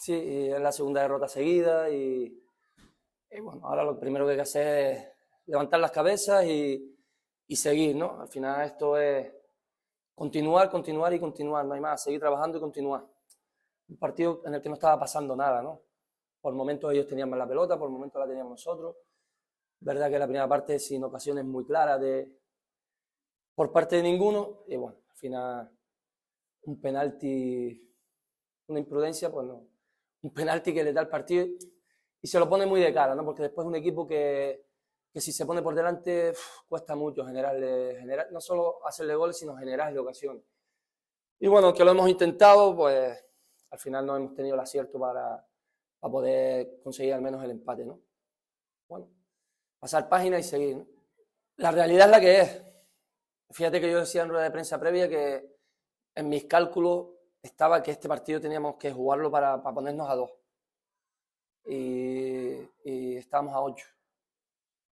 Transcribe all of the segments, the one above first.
Sí, y es la segunda derrota seguida y bueno, ahora lo primero que hay que hacer es levantar las cabezas y seguir, ¿no? Al final esto es continuar, continuar y continuar, no hay más, seguir trabajando y continuar. Un partido en el que no estaba pasando nada, ¿no? Por momentos ellos tenían más la pelota, por momentos la teníamos nosotros. Verdad que la primera parte sin ocasiones muy claras por parte de ninguno y bueno, al final un penalti, una imprudencia, pues no, un penalti que le da el partido y se lo pone muy de cara, ¿no? Porque después es un equipo que si se pone por delante cuesta mucho no solo hacerle goles, sino generarle ocasiones. Y bueno, que lo hemos intentado, pues al final no hemos tenido el acierto para poder conseguir al menos el empate, ¿no? Bueno, pasar página y seguir, ¿no? La realidad es la que es. Fíjate que yo decía en rueda de prensa previa que en mis cálculos estaba que este partido teníamos que jugarlo para ponernos a 2. Y estábamos a 8.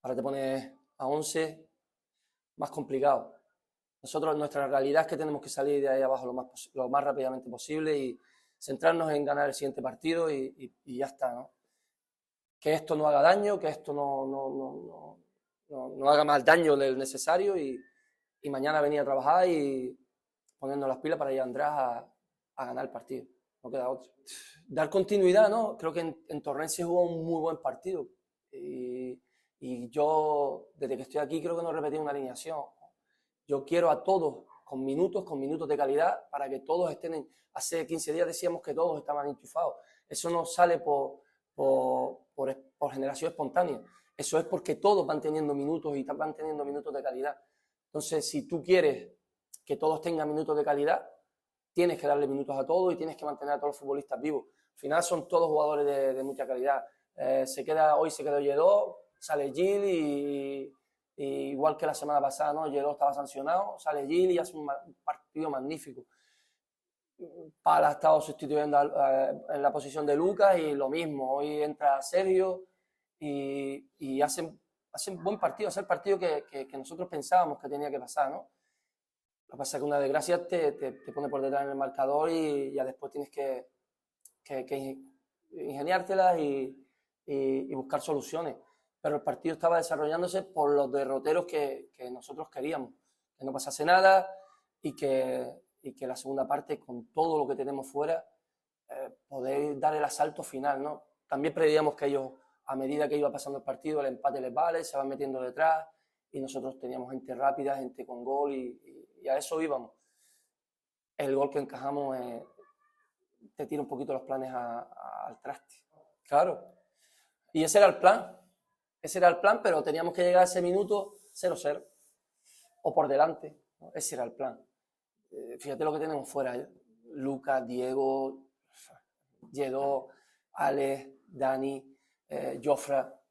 Ahora te pones a 11, más complicado. Nosotros, nuestra realidad es que tenemos que salir de ahí abajo lo más rápidamente posible y centrarnos en ganar el siguiente partido y ya está, ¿no? Que esto no haga daño, que esto no haga más daño del necesario y mañana venir a trabajar y ponernos las pilas para ir a András a ganar el partido. No queda otro. Dar continuidad, ¿no? Creo que en Torrent se jugó un muy buen partido. Y yo, desde que estoy aquí, creo que no he repetido una alineación. Yo quiero a todos con minutos de calidad, para que todos estén Hace 15 días decíamos que todos estaban enchufados. Eso no sale por generación espontánea. Eso es porque todos van teniendo minutos y van teniendo minutos de calidad. Entonces, si tú quieres que todos tengan minutos de calidad, tienes que darle minutos a todos y tienes que mantener a todos los futbolistas vivos. Al final son todos jugadores de mucha calidad. Hoy se quedó Lledó, sale Gil y igual que la semana pasada, ¿no? Lledó estaba sancionado, sale Gil y hace un partido magnífico. Pala ha estado sustituyendo en la posición de Lucas y lo mismo. Hoy entra Sergio y hacen buen partido, hace el partido que nosotros pensábamos que tenía que pasar, ¿no? Lo que pasa es que una desgracia te pone por detrás en el marcador y ya después tienes que ingeniártelas y buscar soluciones. Pero el partido estaba desarrollándose por los derroteros que nosotros queríamos. Que no pasase nada y que la segunda parte, con todo lo que tenemos fuera, poder dar el asalto final, ¿no? También preveíamos que ellos, a medida que iba pasando el partido, el empate les vale, se van metiendo detrás y nosotros teníamos gente rápida, gente con gol y a eso íbamos. El gol que encajamos te tira un poquito los planes al traste. Claro. Y ese era el plan. Ese era el plan, pero teníamos que llegar a ese minuto 0-0 o por delante, ¿no? Ese era el plan. Fíjate lo que tenemos fuera. Lucas, Diego, Lledó, Alex, Dani, Jofra.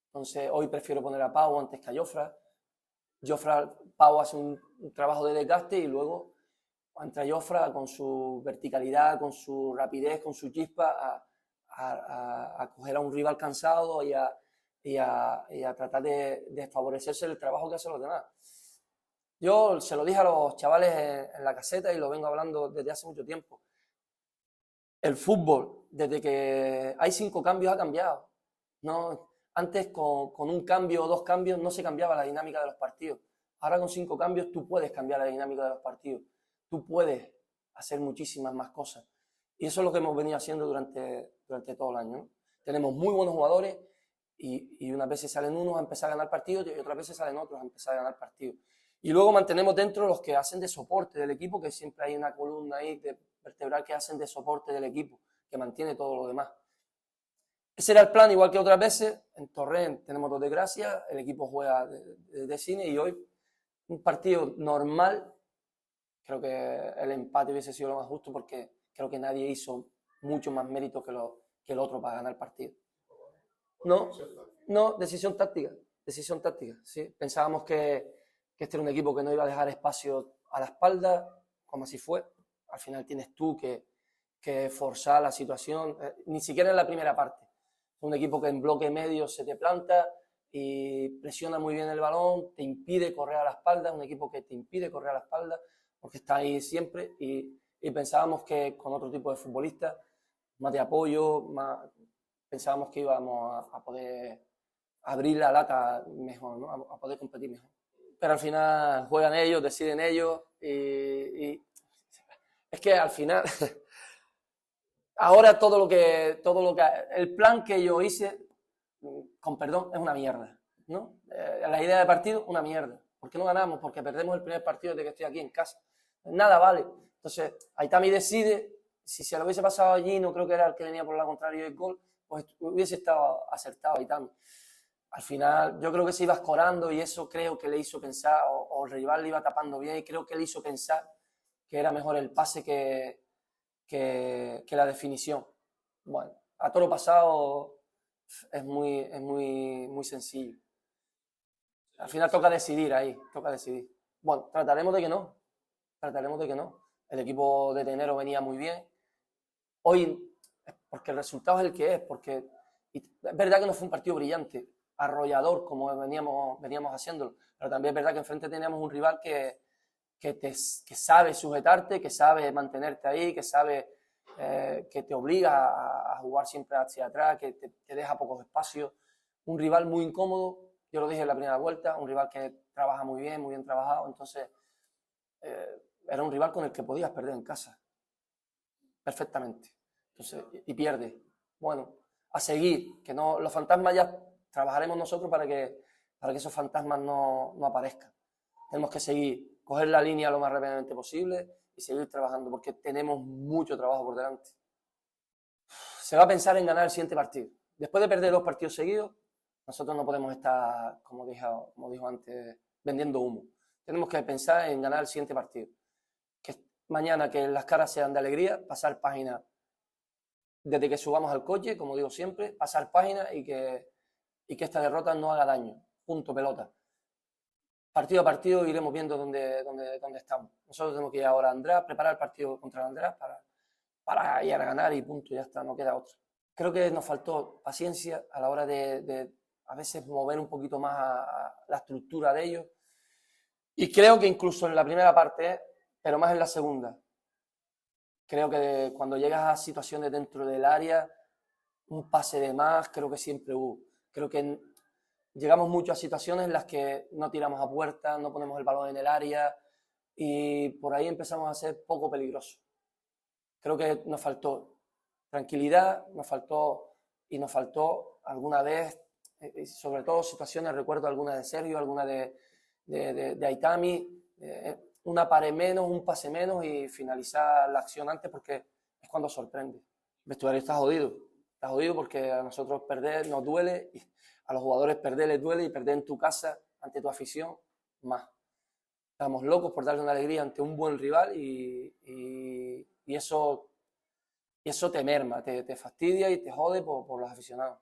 Entonces hoy prefiero poner a Pau antes que a Jofra. Pau hace un trabajo de desgaste y luego entra Jofra con su verticalidad, con su rapidez, con su chispa a coger a un rival cansado y a tratar de favorecerse el trabajo que hacen los demás. Yo se lo dije a los chavales en la caseta y lo vengo hablando desde hace mucho tiempo. El fútbol, desde que hay 5 cambios, ha cambiado. No, antes con un cambio o 2 cambios no se cambiaba la dinámica de los partidos. Ahora con 5 cambios tú puedes cambiar la dinámica de los partidos. Tú puedes hacer muchísimas más cosas. Y eso es lo que hemos venido haciendo durante todo el año, ¿no? Tenemos muy buenos jugadores y unas veces salen unos a empezar a ganar partidos y otras veces salen otros a empezar a ganar partidos. Y luego mantenemos dentro los que hacen de soporte del equipo, que siempre hay una columna ahí vertebral que hacen de soporte del equipo, que mantiene todo lo demás. Ese era el plan, igual que otras veces. En Torrent tenemos 2 desgracias, el equipo juega de cine y hoy un partido normal. Creo que el empate hubiese sido lo más justo porque creo que nadie hizo mucho más mérito que el otro para ganar el partido. No, decisión táctica, sí. Pensábamos que este era un equipo que no iba a dejar espacio a la espalda, como así fue. Al final tienes tú que forzar la situación, ni siquiera en la primera parte. Un equipo que en bloque medio se te planta y presiona muy bien el balón, te impide correr a la espalda, un equipo que te impide correr a la espalda porque está ahí siempre y pensábamos que con otro tipo de futbolistas más de apoyo, más, pensábamos que íbamos a poder abrir la lata mejor, ¿no? A poder competir mejor. Pero al final juegan ellos, deciden ellos y es que al final ahora todo lo que el plan que yo hice, con perdón, es una mierda, ¿no? La idea de partido, una mierda. ¿Por qué no ganamos? Porque perdemos el primer partido desde que estoy aquí en casa. Nada vale. Entonces, Aitami decide, si se lo hubiese pasado allí, no creo que era el que venía por la contraria del gol, pues hubiese estado acertado Aitami. Al final, yo creo que se iba escorando y eso creo que le hizo pensar, o el rival le iba tapando bien y creo que le hizo pensar que era mejor el pase que la definición. Bueno, a todo lo pasado es muy sencillo. Al final toca decidir ahí, toca decidir. Bueno, trataremos de que no. El equipo de Tenero venía muy bien. Hoy, porque el resultado es el que es, porque es verdad que no fue un partido brillante, arrollador como veníamos haciéndolo, pero también es verdad que enfrente teníamos un rival que sabe sujetarte, que sabe mantenerte ahí, que sabe que te obliga a jugar siempre hacia atrás, que te deja pocos espacios. Un rival muy incómodo, yo lo dije en la primera vuelta, un rival que trabaja muy bien trabajado, entonces era un rival con el que podías perder en casa, perfectamente. Entonces, y pierde. Bueno, a seguir, que no, los fantasmas ya trabajaremos nosotros para que esos fantasmas no aparezcan. Tenemos que seguir, coger la línea lo más rápidamente posible y seguir trabajando, porque tenemos mucho trabajo por delante. Se va a pensar en ganar el siguiente partido. Después de perder 2 partidos seguidos, nosotros no podemos estar, como dijo antes, vendiendo humo. Tenemos que pensar en ganar el siguiente partido. Que mañana que las caras sean de alegría, pasar página desde que subamos al coche, como digo siempre, pasar página y que esta derrota no haga daño. Punto, pelota. Partido a partido iremos viendo dónde estamos. Nosotros tenemos que ir ahora a András, preparar el partido contra el András para ir a ganar y punto, ya está, no queda otra. Creo que nos faltó paciencia a la hora de a veces mover un poquito más a la estructura de ellos. Y creo que incluso en la primera parte, pero más en la segunda, creo que cuando llegas a situaciones dentro del área, un pase de más, creo que siempre hubo. Creo que llegamos mucho a situaciones en las que no tiramos a puerta, no ponemos el balón en el área y por ahí empezamos a ser poco peligrosos. Creo que nos faltó tranquilidad, nos faltó alguna vez, sobre todo situaciones, recuerdo alguna de Sergio, alguna de Aitami, una pared menos, un pase menos y finalizar la acción antes porque es cuando sorprende. El vestuario está jodido porque a nosotros perder nos duele, y a los jugadores perder les duele y perder en tu casa ante tu afición más. Estamos locos por darle una alegría ante un buen rival y eso te merma, te fastidia y te jode por los aficionados.